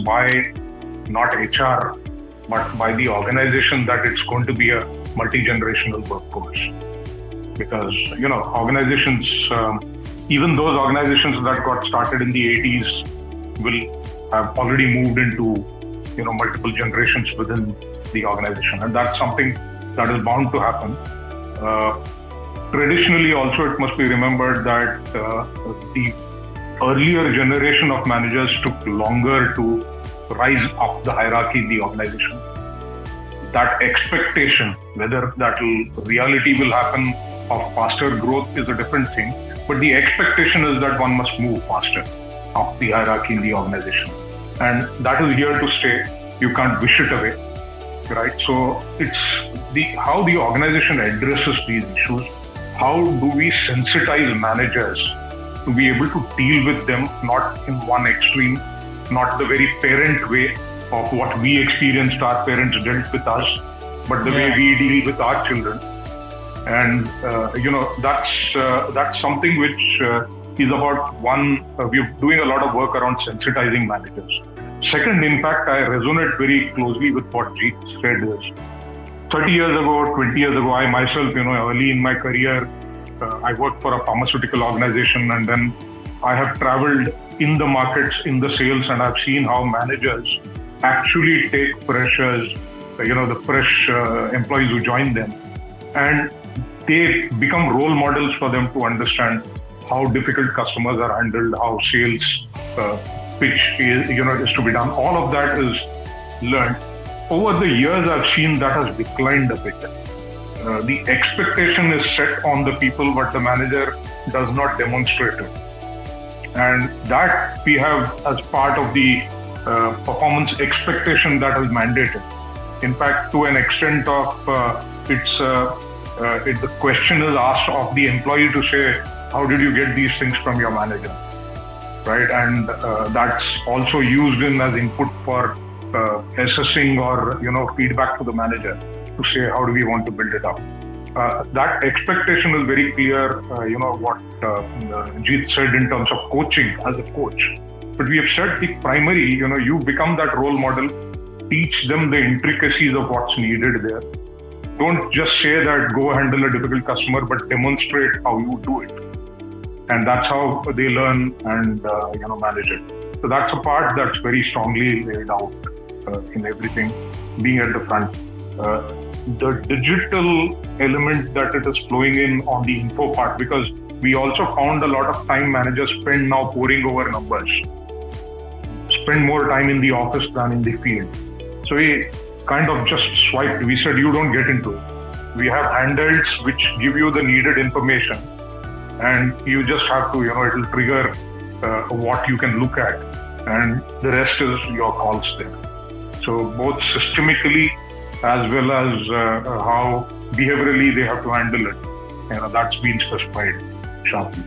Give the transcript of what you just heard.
by not HR, but by the organization that it's going to be a multi-generational workforce. Because, organizations, even those organizations that got started in the 80s will have already moved into, multiple generations within the organization. And that's something that is bound to happen. Traditionally, also, it must be remembered that the earlier generation of managers took longer to rise up the hierarchy in the organization. That expectation, whether reality will happen of faster growth is a different thing, but the expectation is that one must move faster up the hierarchy in the organization. And that is here to stay. You can't wish it away, right? So it's how the organization addresses these issues. How do we sensitize managers to be able to deal with them, not in one extreme, not the very parent way of what we experienced our parents dealt with us, but the way we deal with our children. And, that's something which is about one, we're doing a lot of work around sensitizing managers. Second, in fact, I resonate very closely with what Jeet said is 30 years ago, 20 years ago, I myself, early in my career, I worked for a pharmaceutical organization, and then I have traveled in the markets, in the sales, and I've seen how managers actually take freshers, the fresh employees who join them, and they become role models for them to understand how difficult customers are handled, how sales pitch is to be done. All of that is learned. Over the years, I've seen that has declined a bit. The expectation is set on the people, but the manager does not demonstrate it. And that we have as part of the performance expectation that is mandated. In fact, to an extent of the question is asked of the employee to say, how did you get these things from your manager? Right? And that's also used as input for assessing or, feedback to the manager to say, how do we want to build it up? That expectation is very clear, what Jeet said in terms of coaching as a coach. But we have said the primary, you become that role model, teach them the intricacies of what's needed there. Don't just say that go handle a difficult customer, but demonstrate how you do it. And that's how they learn and, manage it. So that's a part that's very strongly laid out in everything, being at the front. The digital element that it is flowing in on the info part, because we also found a lot of time managers spend now poring over numbers, spend more time in the office than in the field. So we kind of just swiped. We said, you don't get into it. We have handhelds which give you the needed information, and you just have to, it will trigger what you can look at, and the rest is your calls there. So both systemically as well as how behaviorally they have to handle it, that's been specified sharply.